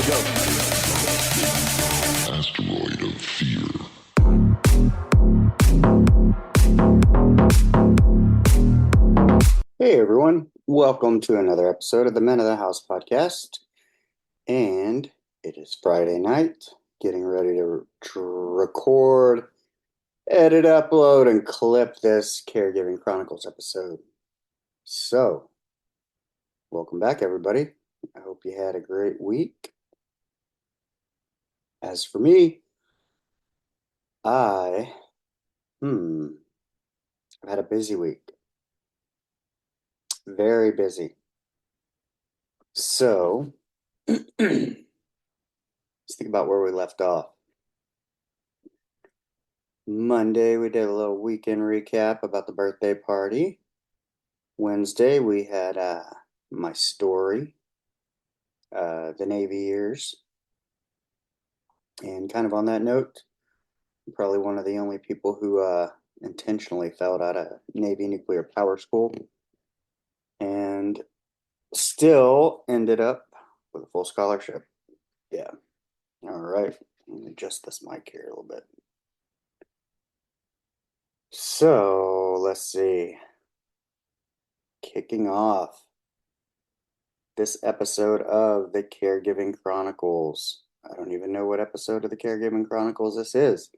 Asteroid of fear. Hey everyone, welcome to another episode of the Men of the House podcast. And it is Friday night, getting ready to record, edit, upload, and clip this Caregiving Chronicles episode. So, welcome back everybody. I hope you had a great week. As for me, I've had a busy week. Very busy. So, let's think about where we left off. Monday, we did a little weekend recap about the birthday party. Wednesday, we had my story, the Navy years. And kind of on that note, I'm probably one of the only people who intentionally failed out of Navy nuclear power school and still ended up with a full scholarship. Yeah. All right. Let me adjust this mic here a little bit. So, let's see. Kicking off this episode of the Caregiving Chronicles. I don't even know what episode of the Caregiving Chronicles this is,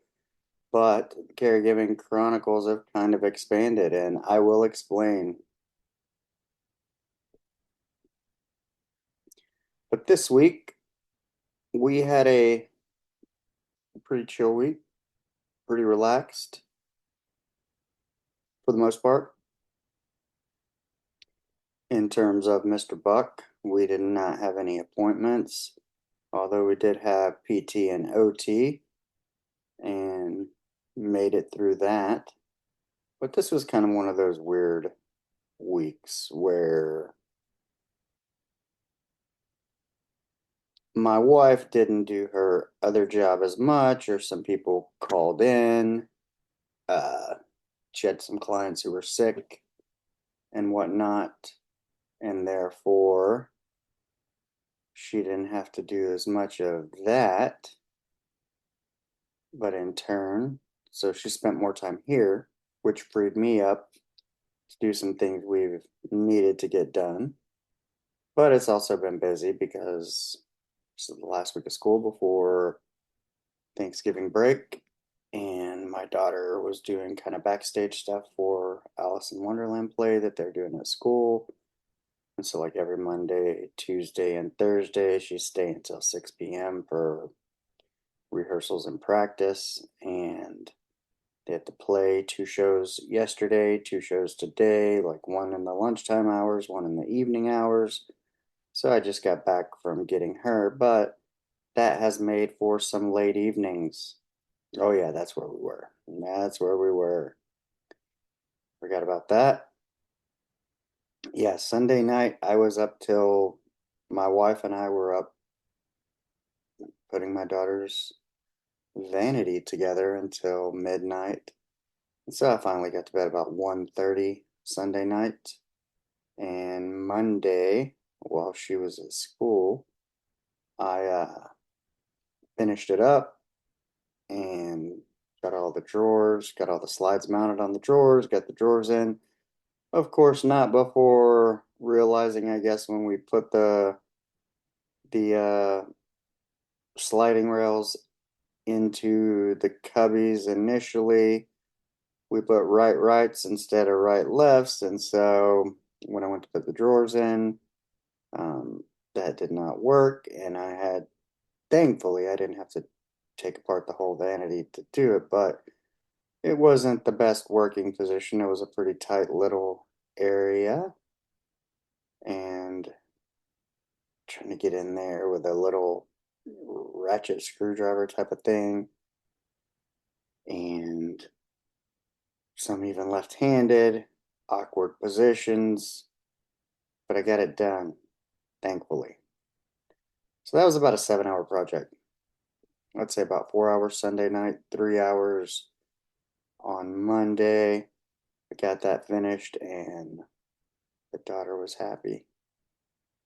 but the Caregiving Chronicles have kind of expanded, and I will explain. But this week, we had a pretty chill week, pretty relaxed for the most part. In terms of Mr. Buck, we did not have any appointments, although we did have PT and OT and made it through that. But this was kind of one of those weird weeks where my wife didn't do her other job as much, or some people called in. She had some clients who were sick and whatnot, and therefore she didn't have to do as much of that. But in turn, so she spent more time here, which freed me up to do some things we've needed to get done. But it's also been busy because this is the last week of school before Thanksgiving break, and my daughter was doing kind of backstage stuff for Alice in Wonderland play that they're doing at school. And so, like every Monday, Tuesday, and Thursday, she's staying until 6 p.m. for rehearsals and practice. And they had to play 2 shows yesterday, 2 shows today, like one in the lunchtime hours, one in the evening hours. So I just got back from getting her, but that has made for some late evenings. Oh, yeah, that's where we were. That's where we were. Forgot about that. Yeah, Sunday night, I was up till my wife and I were up putting my daughter's vanity together until midnight. And so I finally got to bed about 1:30 Sunday night. And Monday, while she was at school, I finished it up and got all the drawers, got all the slides mounted on the drawers, got the drawers in. Of course, not before realizing, I guess, when we put the sliding rails into the cubbies initially, we put right rights instead of right lefts, and so when I went to put the drawers in, that did not work, and thankfully, I didn't have to take apart the whole vanity to do it, but it wasn't the best working position. It was a pretty tight little area, and trying to get in there with a little ratchet screwdriver type of thing, and some even left-handed, awkward positions, but I got it done, thankfully. So that was about a 7-hour project. I'd say about 4 hours Sunday night, 3 hours on Monday. I got that finished, and the daughter was happy,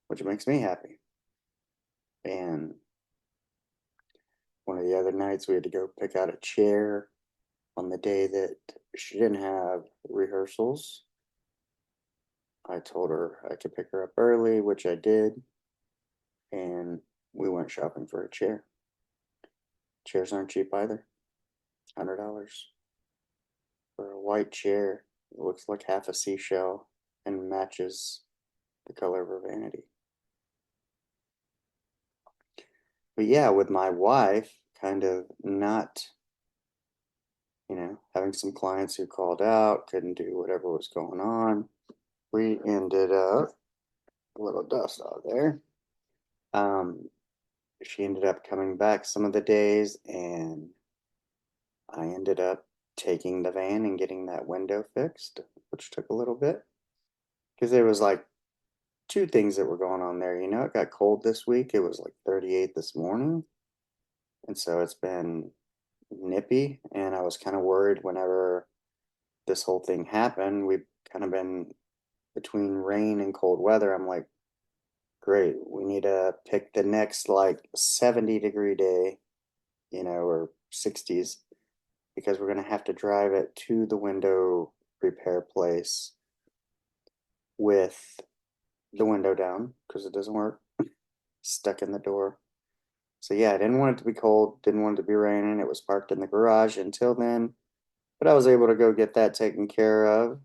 which makes me happy. And one of the other nights we had to go pick out a chair on the day that she didn't have rehearsals. I told her I could pick her up early, which I did, and we went shopping for a chair. Chairs aren't cheap either. $100 for a white chair. It looks like half a seashell and matches the color of her vanity. But yeah, with my wife kind of not, having some clients who called out, couldn't do whatever was going on, we ended up, a little dust out there. She ended up coming back some of the days, and I ended up taking the van and getting that window fixed, which took a little bit because there was like two things that were going on there. It got cold this week. It was like 38 this morning. And so it's been nippy. And I was kind of worried whenever this whole thing happened. We've kind of been between rain and cold weather. I'm like, great, we need to pick the next like 70-degree day, or 60s, because we're going to have to drive it to the window repair place with the window down because it doesn't work, stuck in the door. So yeah, I didn't want it to be cold, didn't want it to be raining. It was parked in the garage until then, but I was able to go get that taken care of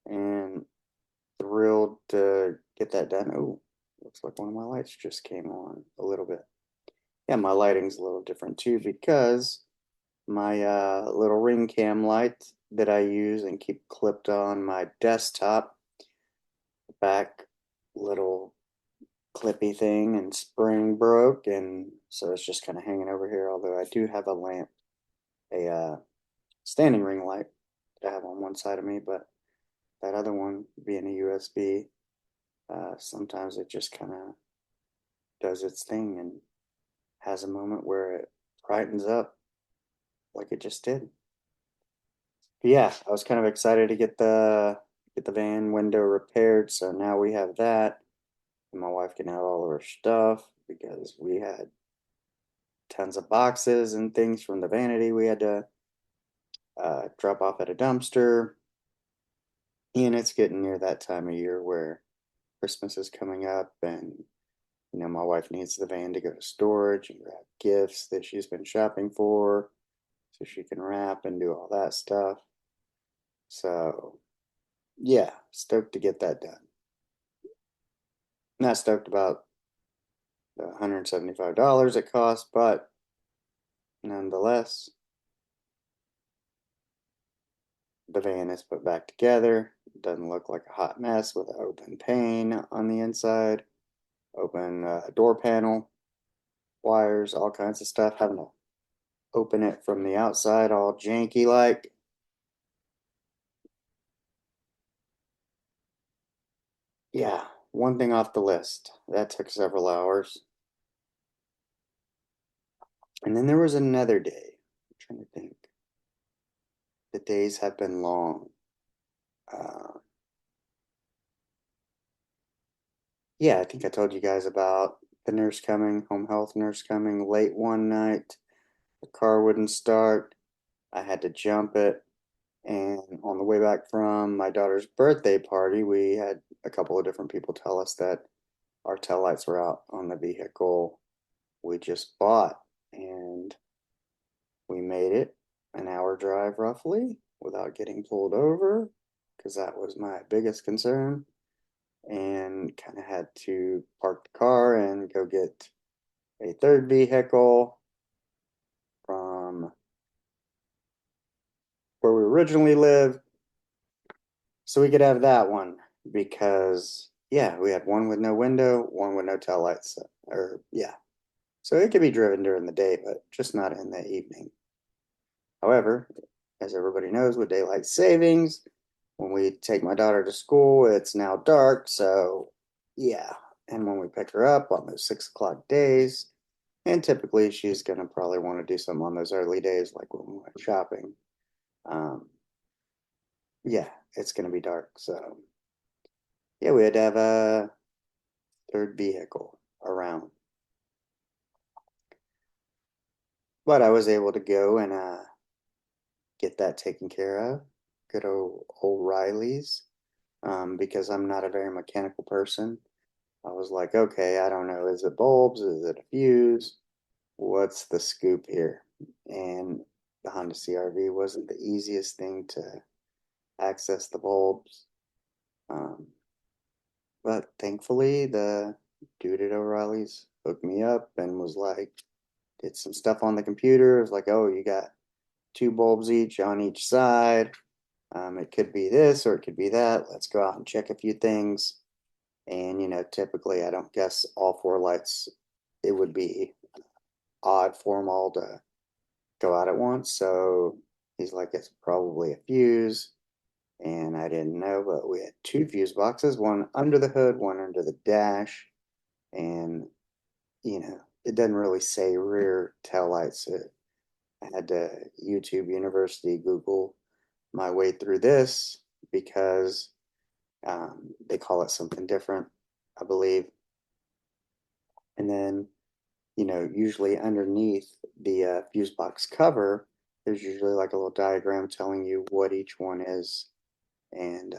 and thrilled to get that done. Oh, looks like one of my lights just came on a little bit. Yeah, my lighting's a little different too because my little ring cam light that I use and keep clipped on my desktop, back little clippy thing and spring broke, and so it's just kind of hanging over here, although I do have a lamp, a standing ring light that I have on one side of me, but that other one being a USB, sometimes it just kind of does its thing and has a moment where it brightens up like it just did. But yeah, I was kind of excited to get the van window repaired, so now we have that, and my wife can have all of her stuff because we had tons of boxes and things from the vanity we had to drop off at a dumpster. And it's getting near that time of year where Christmas is coming up, and my wife needs the van to go to storage and grab gifts that she's been shopping for so she can wrap and do all that stuff. So yeah, stoked to get that done. Not stoked about the $175 it cost, but nonetheless, the van is put back together. It doesn't look like a hot mess with an open pane on the inside, open door panel, wires, all kinds of stuff. Having to open it from the outside, all janky like. Yeah, one thing off the list. That took several hours. And then there was another day. I'm trying to think. The days have been long. Yeah, I think I told you guys about the nurse coming, home health nurse coming late one night. The car wouldn't start. I had to jump it. And on the way back from my daughter's birthday party, we had a couple of different people tell us that our tail lights were out on the vehicle we just bought. And we made it an hour drive roughly without getting pulled over, because that was my biggest concern. And kind of had to park the car and go get a third vehicle from where we originally lived so we could have that one, because yeah, we had one with no window, one with no tail lights, or yeah, so it could be driven during the day but just not in the evening. However, as everybody knows, with daylight savings, when we take my daughter to school, it's now dark, so yeah. And when we pick her up on those 6 o'clock days, and typically she's gonna probably want to do something on those early days, like when we went shopping. Yeah, it's gonna be dark. So yeah, we had to have a third vehicle around. But I was able to go and get that taken care of. Good old Riley's. Because I'm not a very mechanical person. I was like, okay, I don't know. Is it bulbs? Is it a fuse? What's the scoop here? And the Honda CRV wasn't the easiest thing to access the bulbs. Um, but thankfully, the dude at O'Reilly's hooked me up and was like, did some stuff on the computer. It was like, oh, you got two bulbs each on each side. It could be this or it could be that. Let's go out and check a few things. And, typically I don't guess all four lights, it would be odd for them all to go out at once. So he's like, it's probably a fuse. And I didn't know, but we had two fuse boxes, one under the hood, one under the dash. And, it doesn't really say rear tail lights. I had to YouTube University Google my way through this because they call it something different, I believe. And then, usually underneath the fuse box cover, there's usually like a little diagram telling you what each one is. And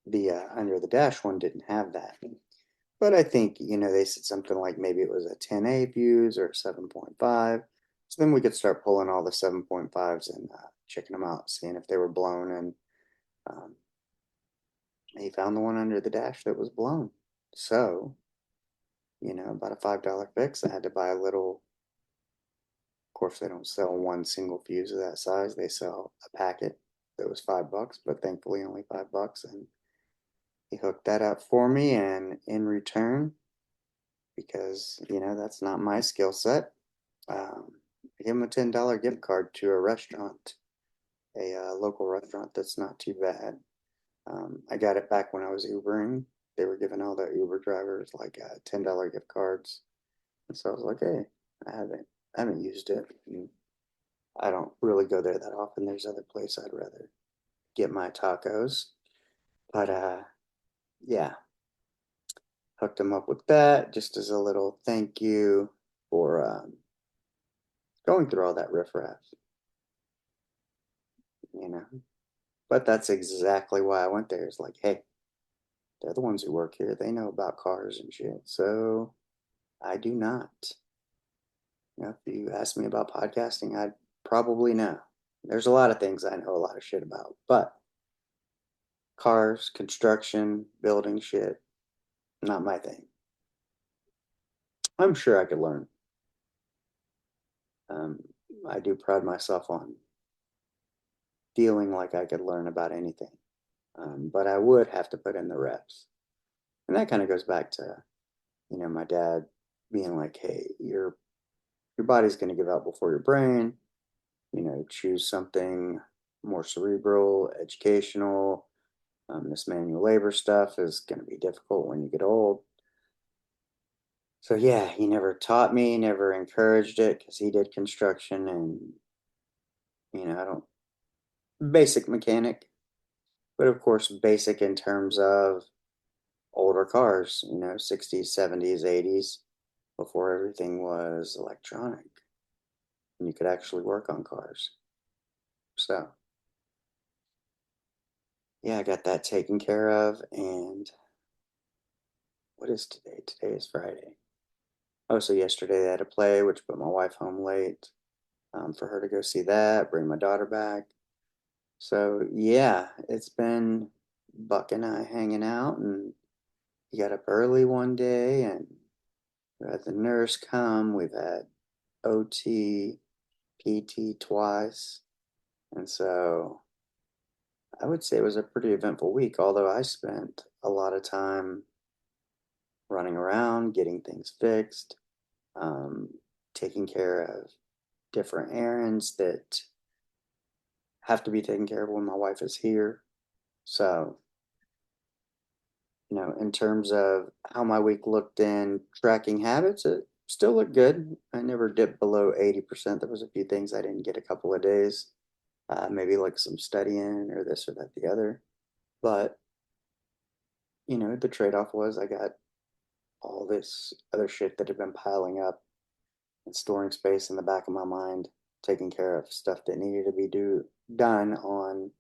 the under the dash one didn't have that. But I think, they said something like maybe it was a 10A fuse or 7.5. So then we could start pulling all the 7.5s and checking them out, seeing if they were blown. And um, he found the one under the dash that was blown. So, about a $5 fix. I had to buy a little. Of course, they don't sell one single fuse of that size. They sell a packet that was $5, but thankfully only $5. And he hooked that up for me. And in return, because, that's not my skill set, I gave him a $10 gift card to a restaurant, a local restaurant that's not too bad. I got it back when I was Ubering. They were giving all the Uber drivers like $10 gift cards. And so I was like, hey, I haven't used it. And I don't really go there that often. There's other place I'd rather get my tacos. But yeah, hooked them up with that just as a little thank you for going through all that riffraff, you know. But that's exactly why I went there. It's like, hey, they're the ones who work here. They know about cars and shit. So I do not. If you ask me about podcasting, I'd probably know. There's a lot of things I know a lot of shit about, but cars, construction, building shit, not my thing. I'm sure I could learn. Um, I do pride myself on feeling like I could learn about anything, but I would have to put in the reps. And that kind of goes back to, my dad being like, "Hey, your body's going to give out before your brain. Choose something more cerebral, educational. This manual labor stuff is going to be difficult when you get old." So yeah, he never taught me, never encouraged it because he did construction and I don't basic mechanic, but of course basic in terms of older cars, 60s, 70s, 80s, before everything was electronic and you could actually work on cars. So yeah, I got that taken care of. And what is today? Today is Friday. Oh, so yesterday they had a play, which put my wife home late, for her to go see that, bring my daughter back. So yeah, it's been Buck and I hanging out, and he got up early one day, and we had the nurse come. We've had OT, PT twice, and so I would say it was a pretty eventful week. Although I spent a lot of time running around, getting things fixed, um, taking care of different errands that have to be taken care of when my wife is here. So in terms of how my week looked in tracking habits, it still looked good. I never dipped below 80%. There was a few things I didn't get a couple of days, maybe like some studying or this or that, the other. But, the trade off was I got all this other shit that had been piling up and storing space in the back of my mind, taking care of stuff that needed to be done on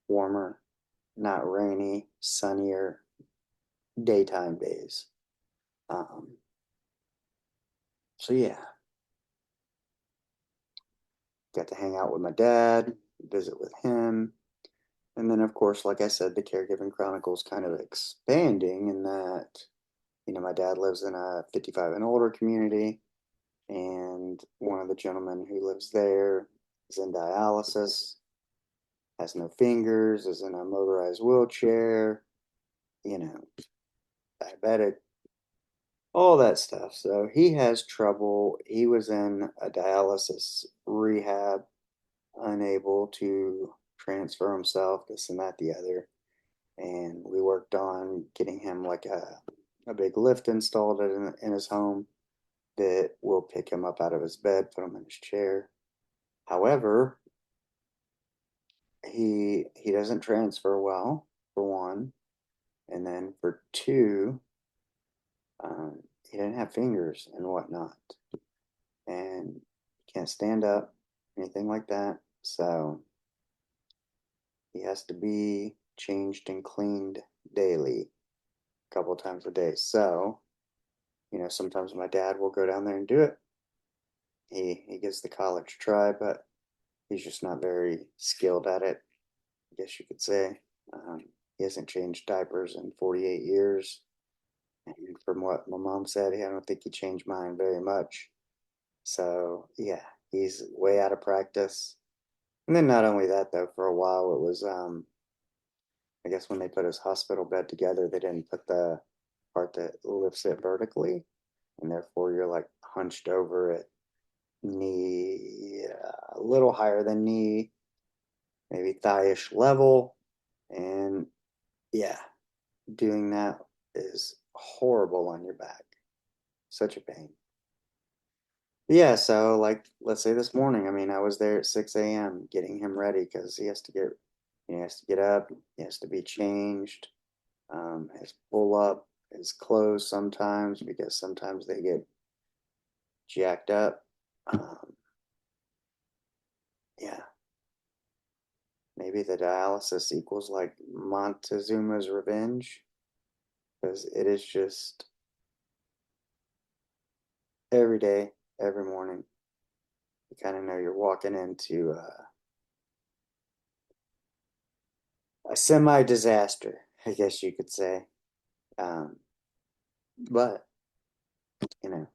warmer, not rainy, sunnier daytime days. Um, so yeah, got to hang out with my dad, visit with him. And then, of course, like I said, the Caregiving Chronicles kind of expanding in that, my dad lives in a 55 and older community, and one of the gentlemen who lives there is in dialysis, has no fingers, is in a motorized wheelchair, you know, diabetic, all that stuff. So he has trouble. He was in a dialysis rehab, unable to transfer himself, this and that, the other. And we worked on getting him like a big lift installed in his home that will pick him up out of his bed, put him in his chair. However, he doesn't transfer well, for one, and then for two, he didn't have fingers and whatnot, and can't stand up, anything like that. So he has to be changed and cleaned daily, a couple of times a day. So, sometimes my dad will go down there and do it. He gives the college try, but he's just not very skilled at it, I guess you could say. He hasn't changed diapers in 48 years. And from what my mom said, I don't think he changed mine very much. So, yeah, he's way out of practice. And then not only that, though, for a while it was, I guess when they put his hospital bed together, they didn't put the part that lifts it vertically. And therefore, you're like hunched over at knee, a little higher than knee, maybe thigh-ish level. And yeah, doing that is horrible on your back. Such a pain. Yeah, so like let's say this morning, I mean, I was there at 6 a.m. getting him ready because he has to get up, he has to be changed, his pull up, his clothes sometimes because sometimes they get jacked up. Yeah, maybe the dialysis equals like Montezuma's revenge because it is just every day, every morning. You kind of know you're walking into a semi disaster, I guess you could say. Um, but, you know,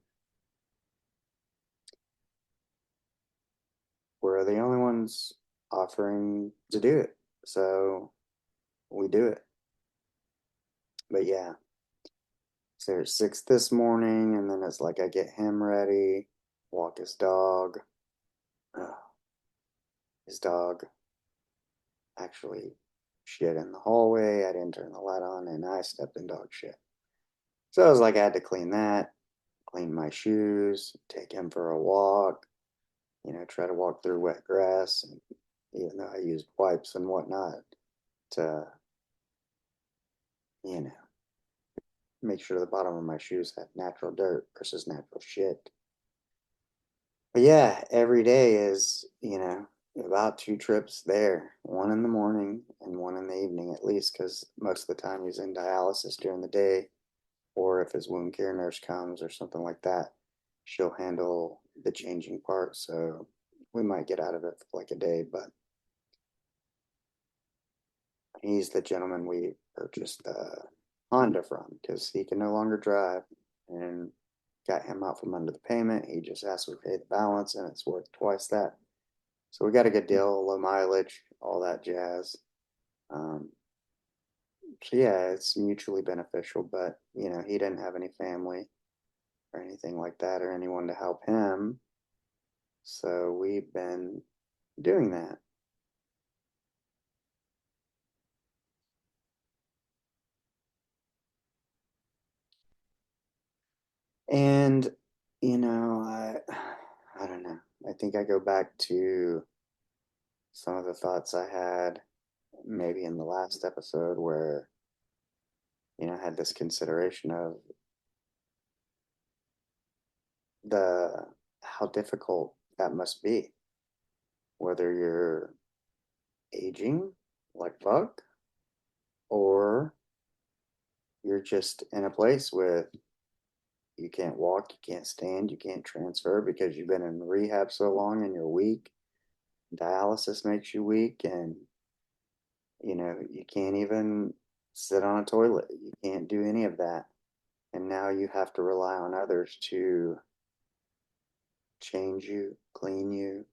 we're the only ones offering to do it. So we do it. But yeah, so it's 6 this morning, and then it's like I get him ready, walk his dog. Uh, his dog actually shit in the hallway. I didn't turn the light on, and I stepped in dog shit. So I was like, I had to clean that, clean my shoes, take him for a walk, try to walk through wet grass. And even though I used wipes and whatnot to, you know, make sure the bottom of my shoes had natural dirt versus natural shit. But yeah, every day is, about 2 trips there, one in the morning and one in the evening at least, because most of the time he's in dialysis during the day, or if his wound care nurse comes or something like that, she'll handle the changing part. So we might get out of it for like a day, but he's the gentleman we purchased the Honda from because he can no longer drive and got him out from under the payment. He just has to pay the balance and it's worth twice that. So we got a good deal, low mileage, all that jazz. Um, so yeah, it's mutually beneficial, but he didn't have any family or anything like that or anyone to help him. So we've been doing that. And, I don't know. I think I go back to some of the thoughts I had maybe in the last episode where, I had this consideration of the how difficult that must be, whether you're aging like Buck or you're just in a place with you can't walk, you can't stand, you can't transfer because you've been in rehab so long and you're weak. Dialysis makes you weak, and you can't even sit on a toilet. You can't do any of that. And now you have to rely on others to change you, clean you.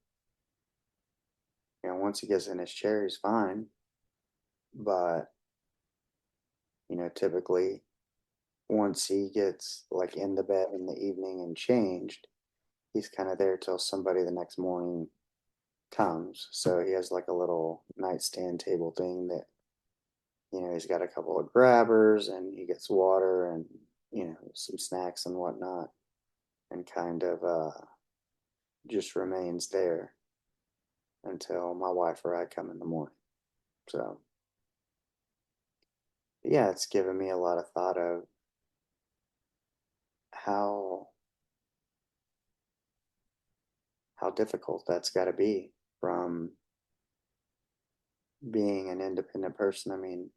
Once he gets in his chair, he's fine. But, typically once he gets like in the bed in the evening and changed, he's kind of there till somebody the next morning comes. So he has like a little nightstand table thing that, he's got a couple of grabbers and he gets water and, some snacks and whatnot, and kind of just remains there until my wife or I come in the morning. So, yeah, it's given me a lot of thought of how difficult that's got to be from being an independent person. I mean,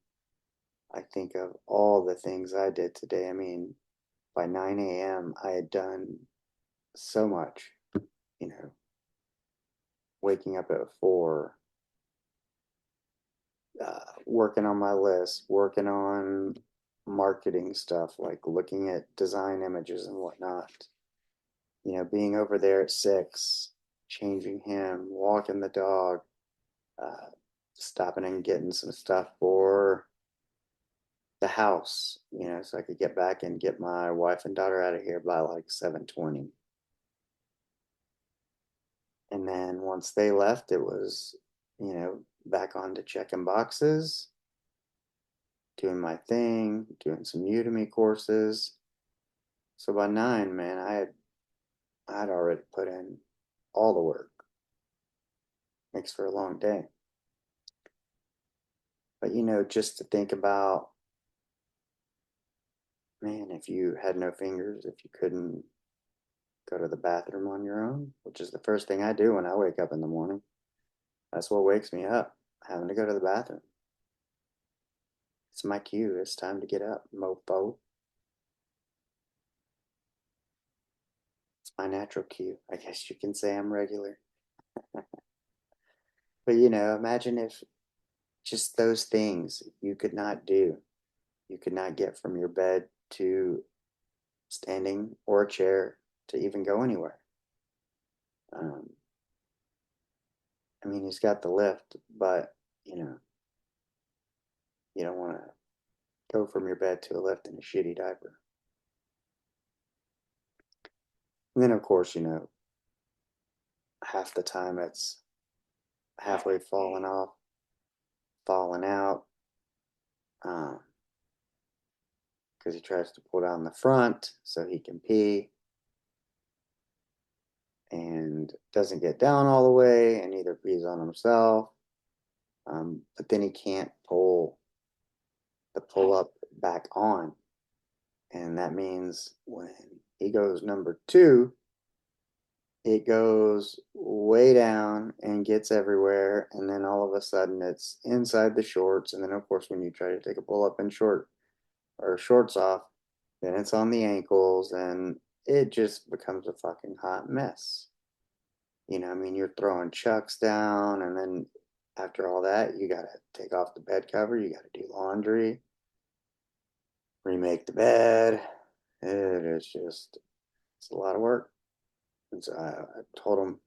I think of all the things I did today. I mean, by 9 a.m., I had done so much, you know, waking up at 4, working on my list, working on marketing stuff, like looking at design images and whatnot, being over there at 6, changing him, walking the dog, uh, stopping and getting some stuff for the house, so I could get back and get my wife and daughter out of here by like 7:20. And then once they left, it was, back on to checking boxes, doing my thing, doing some Udemy courses. So by 9, man, I'd already put in all the work. Makes for a long day. But just to think about, man, if you had no fingers, if you couldn't go to the bathroom on your own, which is the first thing I do when I wake up in the morning. That's what wakes me up, having to go to the bathroom. It's my cue. It's time to get up, mofo. It's my natural cue. I guess you can say I'm regular. But imagine if just those things you could not do. You could not get from your bed to standing or a chair to even go anywhere. Um, I mean, he's got the lift, but you don't want to go from your bed to a lift in a shitty diaper. And then, of course, half the time it's halfway falling off, falling out, because he tries to pull down the front so he can pee and doesn't get down all the way and either pees on himself. But then he can't pull the pull up back on. And that means when he goes number 2, it goes way down and gets everywhere. And then all of a sudden it's inside the shorts. And then, of course, when you try to take a pull up and shorts off, then it's on the ankles and it just becomes a fucking hot mess. I mean, you're throwing chucks down, and then after all that, you got to take off the bed cover, you got to do laundry, remake the bed. It's a lot of work. And so I told him,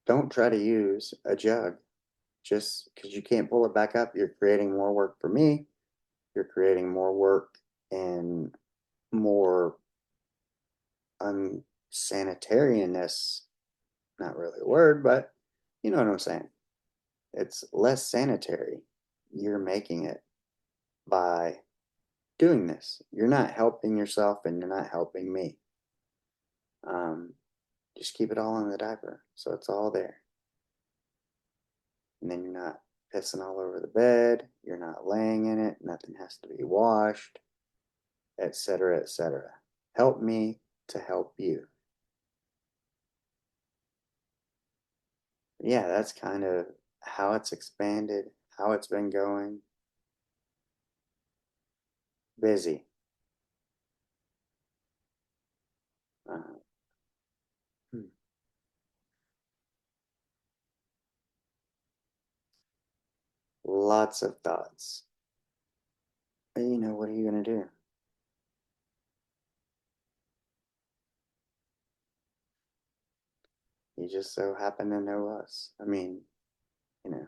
don't try to use a jug just because you can't pull it back up. You're creating more work for me. You're creating more work and more unsanitarianness. Not really a word, but you know what I'm saying. It's less sanitary. You're making it by doing this. You're not helping yourself and you're not helping me. Just keep it all in the diaper so it's all there. And then you're not pissing all over the bed. You're not laying in it. Nothing has to be washed, etc., etc. Help me to help you. Yeah, that's kind of how it's expanded, how it's been going. Busy. Uh, hmm. Lots of thoughts. But, what are you going to do? You just so happen to know us. I mean, you know,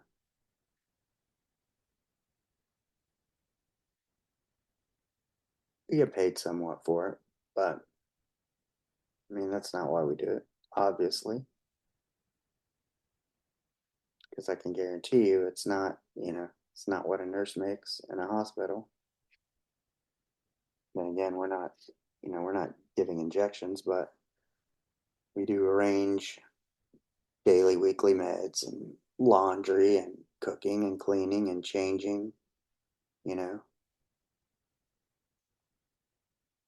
we get paid somewhat for it, but I mean, that's not why we do it, obviously, because I can guarantee you it's not what a nurse makes in a hospital. Then again, we're not giving injections, but we do arrange daily, weekly meds and laundry and cooking and cleaning and changing, you know,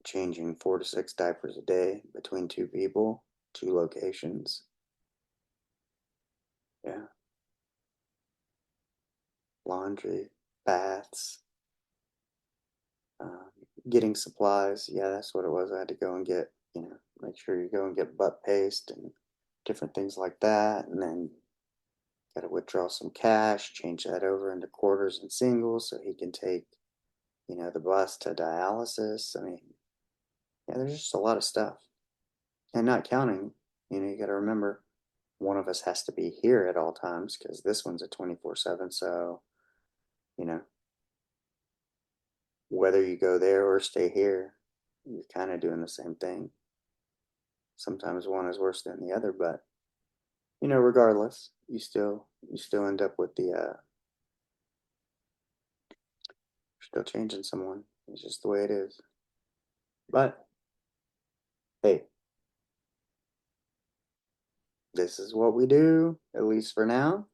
changing 4 to 6 diapers a day between two people, two locations. Yeah, laundry, baths, um, getting supplies. Yeah, that's what it was. I had to go and get, make sure you go and get butt paste and different things like that. And then got to withdraw some cash, change that over into quarters and singles so he can take, the bus to dialysis. I mean, yeah, there's just a lot of stuff. And not counting, you got to remember one of us has to be here at all times because this one's a 24/7. So, you know, whether you go there or stay here, you're kind of doing the same thing. Sometimes one is worse than the other, but regardless, you still end up with the still changing someone. It's just the way it is. But hey, this is what we do, at least for now.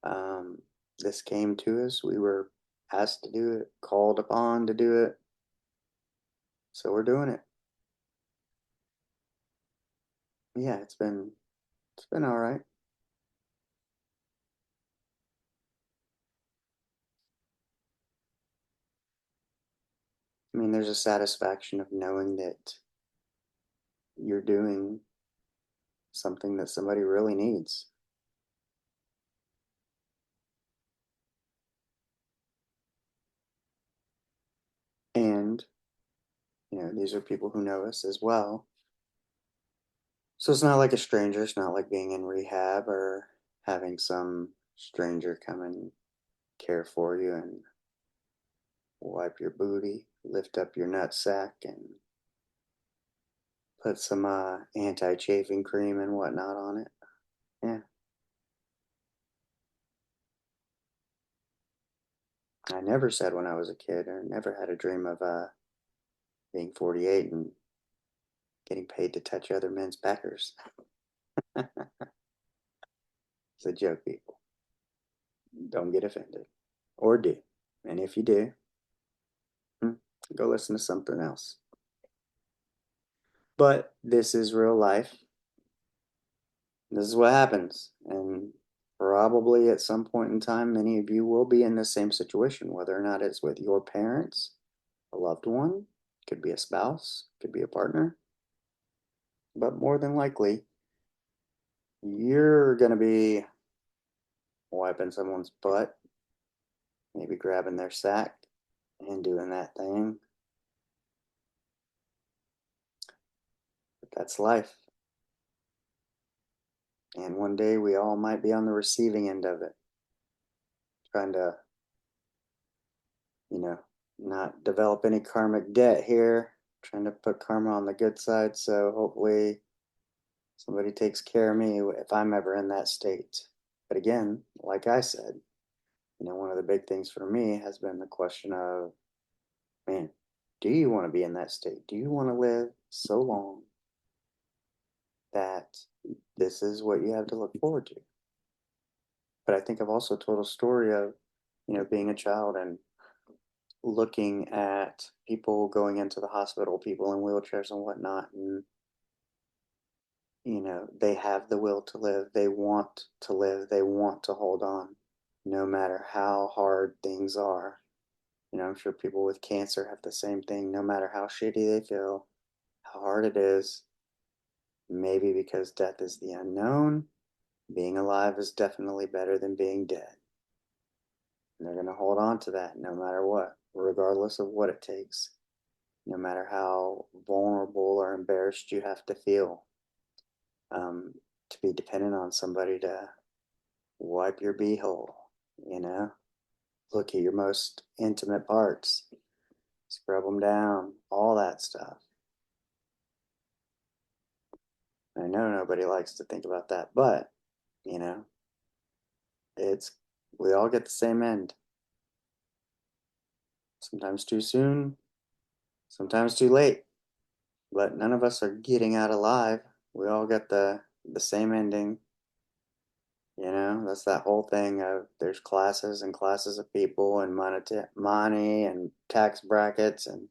Um, this came to us. We were asked to do it, called upon to do it. So we're doing it. Yeah, it's been all right. I mean, there's a satisfaction of knowing that you're doing something that somebody really needs. And, these are people who know us as well. So it's not like a stranger. It's not like being in rehab or having some stranger come and care for you and wipe your booty, lift up your nut sack, and put some anti-chafing cream and whatnot on it. Yeah, I never said when I was a kid, or never had a dream of being 48 and getting paid to touch other men's peckers. It's a joke, people. Don't get offended, or do. And if you do, hmm, go listen to something else. But this is real life. This is what happens. And probably at some point in time, many of you will be in the same situation, whether or not it's with your parents, a loved one, could be a spouse, could be a partner. But more than likely, you're going to be wiping someone's butt, maybe grabbing their sack and doing that thing. But that's life. And one day we all might be on the receiving end of it, trying to, you know, not develop any karmic debt here, trying to put karma on the good side. So hopefully somebody takes care of me if I'm ever in that state. But again, like I said, one of the big things for me has been the question of, man, do you want to be in that state? Do you want to live so long that this is what you have to look forward to? But I think I've also told a story of, being a child and looking at people going into the hospital, people in wheelchairs and whatnot, and they have the will to live. They want to live. They want to hold on, no matter how hard things are. I'm sure people with cancer have the same thing, no matter how shitty they feel, how hard it is. Maybe because death is the unknown, being alive is definitely better than being dead. And they're going to hold on to that no matter what, regardless of what it takes, no matter how vulnerable or embarrassed you have to feel, um, to be dependent on somebody to wipe your beehole, you know? Look at your most intimate parts, scrub them down, all that stuff. I know nobody likes to think about that, but, you know, it's, we all get the same end. Sometimes too soon, sometimes too late, but none of us are getting out alive. We all get the same ending. That's that whole thing of there's classes and classes of people and money and tax brackets, and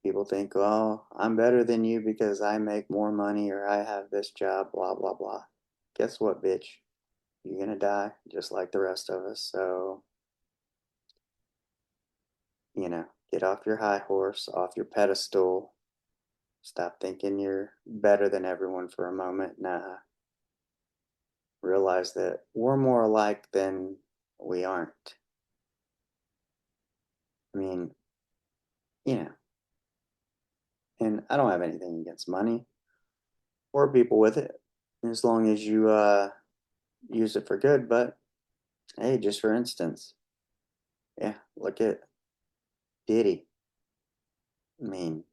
people think, well, I'm better than you because I make more money or I have this job, blah, blah, blah. Guess what, bitch? You're gonna die just like the rest of us. So, get off your high horse, off your pedestal. Stop thinking you're better than everyone for a moment. Nah. Realize that we're more alike than we aren't. I mean, you know, and I don't have anything against money or people with it, as long as you use it for good. But hey, just for instance, yeah, look at Diddy. I mean,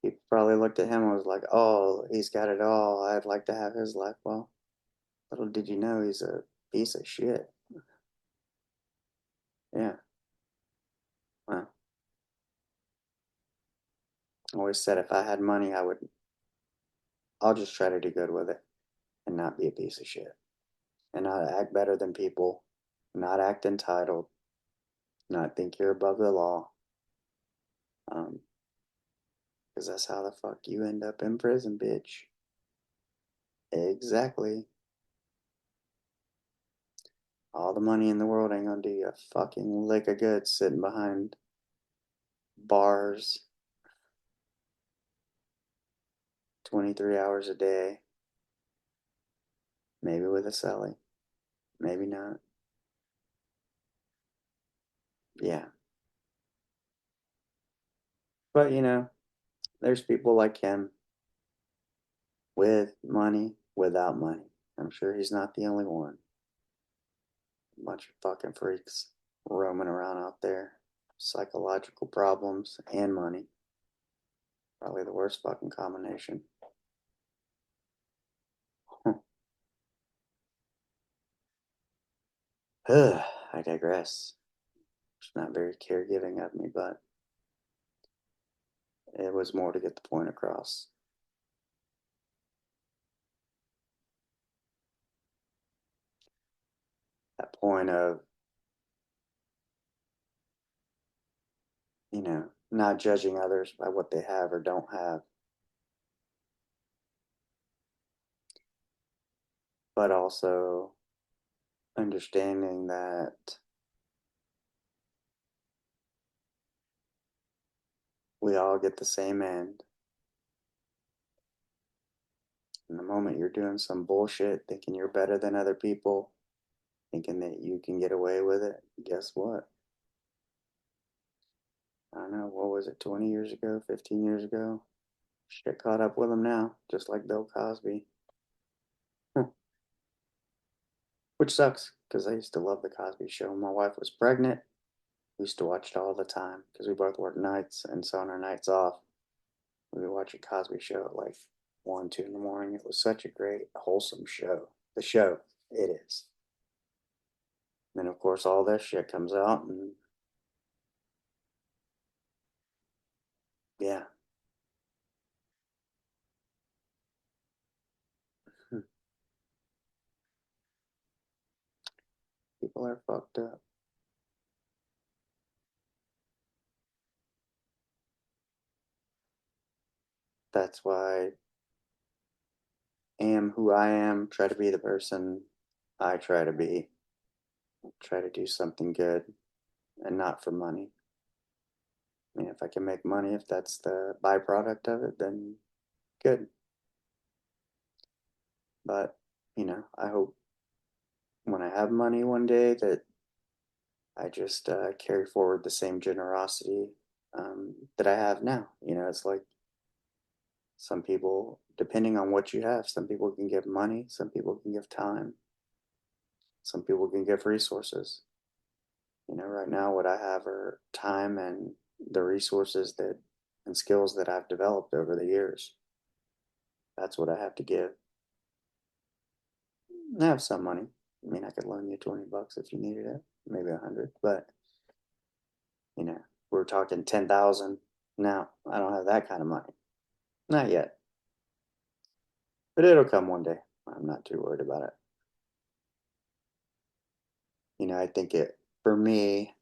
he probably looked at him and was like, "Oh, he's got it all. I'd like to have his life." Well, little did you know he's a piece of shit. Yeah. Well, I always said if I had money, I'll just try to do good with it and not be a piece of shit and not act better than people, not act entitled, not think you're above the law. Um, because that's how the fuck you end up in prison, bitch. Exactly. All the money in the world ain't gonna do you a fucking lick of good sitting behind bars 23 hours a day. Maybe with a celly. Maybe not. Yeah. But there's people like him with money, without money. I'm sure he's not the only one. A bunch of fucking freaks roaming around out there. Psychological problems and money. Probably the worst fucking combination. I digress. It's not very caregiving of me, but it was more to get the point across. That point of, not judging others by what they have or don't have, but also understanding that we all get the same end. And the moment you're doing some bullshit, thinking you're better than other people, thinking that you can get away with it, guess what? I don't know, what was it, 20 years ago, 15 years ago? Shit caught up with them now, just like Bill Cosby. Which sucks, because I used to love The Cosby Show. When my wife was pregnant, we used to watch it all the time, because we both worked nights, and so on our nights off, we would watch a Cosby Show at like 1, 2 in the morning. It was such a great, wholesome show. The show, it is. And then, of course, all this shit comes out, and yeah. People are fucked up. That's why I am who I am. Try to be the person I try to be. Try to do something good and not for money. I mean, if I can make money, if that's the byproduct of it, then good. But, I hope when I have money one day that I just carry forward the same generosity that I have now. It's like some people, depending on what you have, some people can give money, some people can give time, some people can give resources. Right now, what I have are time and the resources that and skills that I've developed over the years. That's what I have to give. I have some money. I mean, I could loan you $20 if you needed it, maybe 100, but we're talking 10,000 now. I don't have that kind of money. Not yet. But it'll come one day. I'm not too worried about it. I think for me,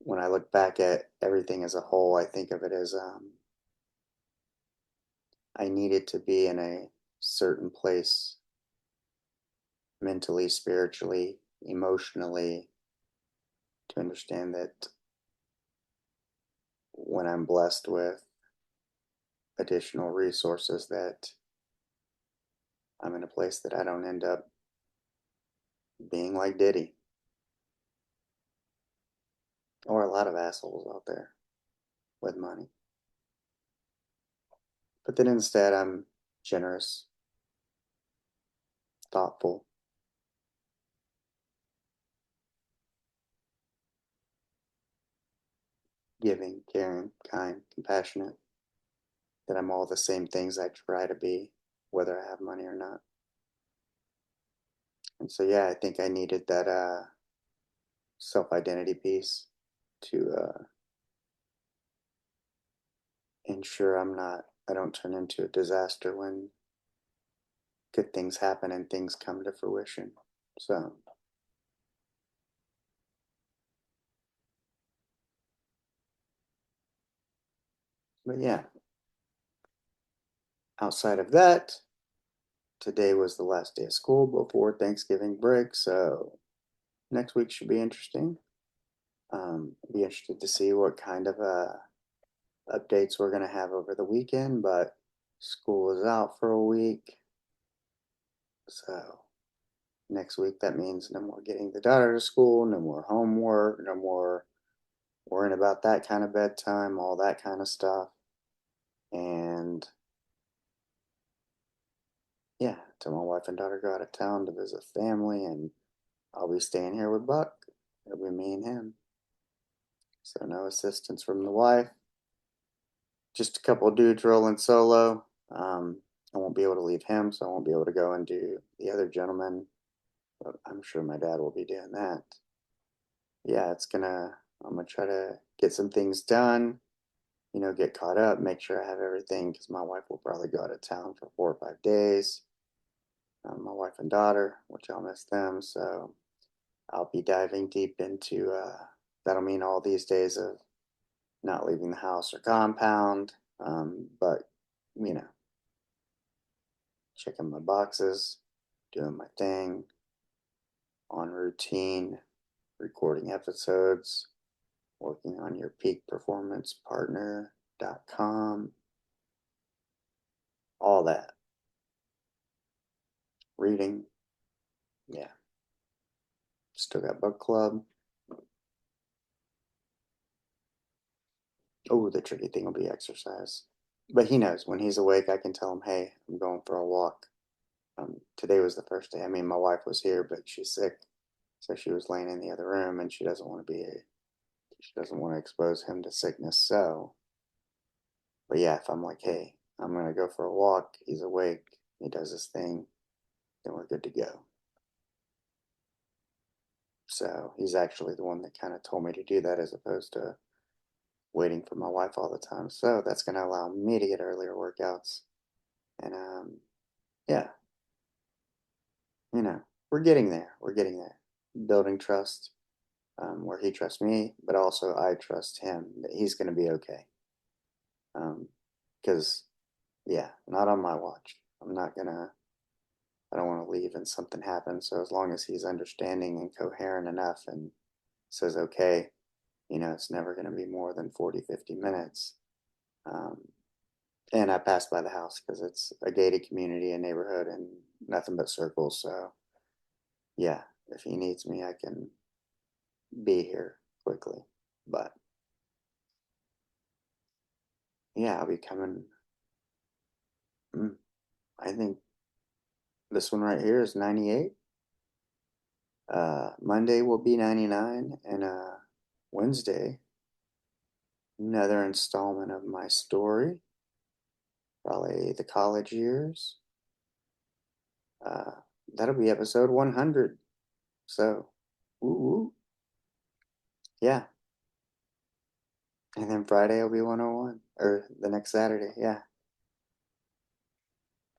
when I look back at everything as a whole, I think of it as I needed to be in a certain place mentally, spiritually, emotionally to understand that when I'm blessed with additional resources that I'm in a place that I don't end up being like Diddy or a lot of assholes out there with money. But then instead, I'm generous, thoughtful, giving, caring, kind, compassionate, that I'm all the same things I try to be, whether I have money or not. And so, yeah, I think I needed that self identity piece to ensure I don't turn into a disaster when good things happen and things come to fruition. So, but yeah, outside of that, today was the last day of school before Thanksgiving break. So, next week should be interesting. Be interested to see what kind of updates we're going to have over the weekend, but school is out for a week. So, next week, that means no more getting the daughter to school, no more homework, no more worrying about that kind of bedtime, all that kind of stuff. And yeah, till my wife and daughter go out of town to visit family, and I'll be staying here with Buck. It'll be me and him. So no assistance from the wife. Just a couple of dudes rolling solo. I won't be able to leave him, so I won't be able to go and do the other gentleman. But I'm sure my dad will be doing that. Yeah, I'm gonna try to get some things done, get caught up, make sure I have everything because my wife will probably go out of town for 4 or 5 days. My wife and daughter, which I'll miss them. So I'll be diving deep into that'll mean all these days of not leaving the house or compound, but you know, checking my boxes, doing my thing, on routine, recording episodes, working on your peakperformancepartner.com, all that. Reading, yeah. Still got book club. Oh, the tricky thing will be exercise. But he knows when he's awake, I can tell him, hey, I'm going for a walk. Today was the first day. I mean, my wife was here, but she's sick. So she was laying in the other room and she doesn't want to expose him to sickness. So, but yeah, if I'm like, hey, I'm going to go for a walk, he's awake, he does his thing, then we're good to go. So he's actually the one that kind of told me to do that as opposed to waiting for my wife all the time. So that's going to allow me to get earlier workouts. And yeah, we're getting there. We're getting there. building trust, where he trusts me, but also I trust him that he's going to be okay. Because, yeah, not on my watch. I don't want to leave and something happens. So as long as he's understanding and coherent enough and says, okay, it's never going to be more than 40, 50 minutes. And I pass by the house because it's a gated community and neighborhood and nothing but circles. So, yeah, if he needs me, I can be here quickly. But, yeah, I'll be coming. I think this one right here is 98. Monday will be 99. And Wednesday, another installment of my story. Probably the college years. That'll be episode 100. So, woo. Yeah. And then Friday will be 101, or the next Saturday. Yeah.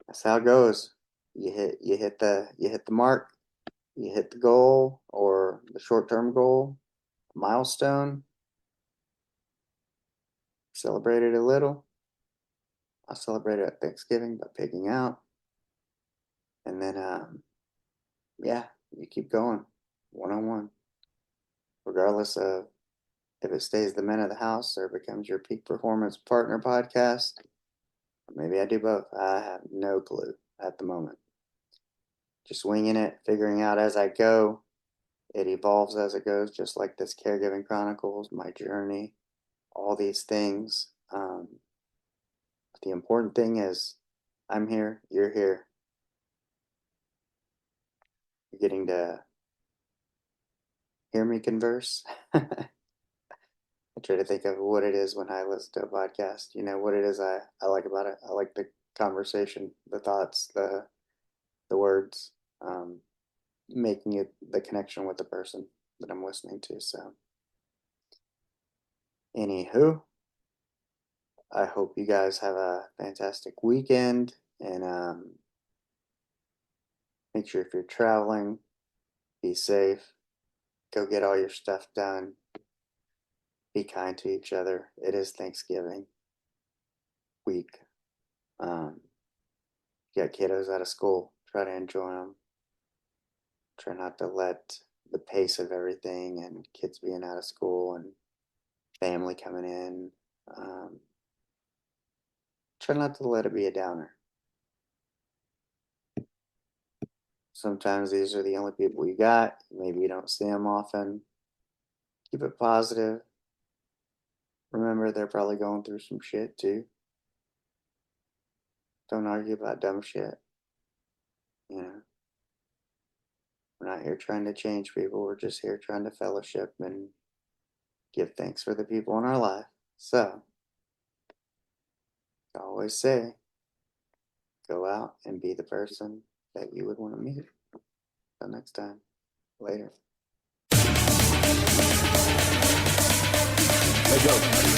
That's how it goes. You hit the mark, you hit the goal or the short-term goal, milestone, celebrate it a little. I celebrate it at Thanksgiving by pigging out. And then yeah, you keep going 101. Regardless of if it stays the men of the house or becomes your peak performance partner podcast. Maybe I do both. I have no clue at the moment. Just winging it, figuring out as I go. It evolves as it goes, just like this Caregiving Chronicles, my journey, all these things. The important thing is I'm here, you're here. You're getting to hear me converse. I try to think of what it is when I listen to a podcast. What it is I like about it. I like the conversation, the thoughts, the words, making it the connection with the person that I'm listening to. So, anywho, I hope you guys have a fantastic weekend, and make sure if you're traveling, be safe, go get all your stuff done, be kind to each other. It is Thanksgiving week. You got kiddos out of school, try to enjoy them. Try not to let the pace of everything and kids being out of school and family coming in, try not to let it be a downer. Sometimes these are the only people you got. Maybe you don't see them often. Keep it positive. Remember, they're probably going through some shit too. Don't argue about dumb shit. We're not here trying to change people. We're just here trying to fellowship and give thanks for the people in our life. So, I always say, go out and be the person that you would want to meet. Until next time. Later. Let's go.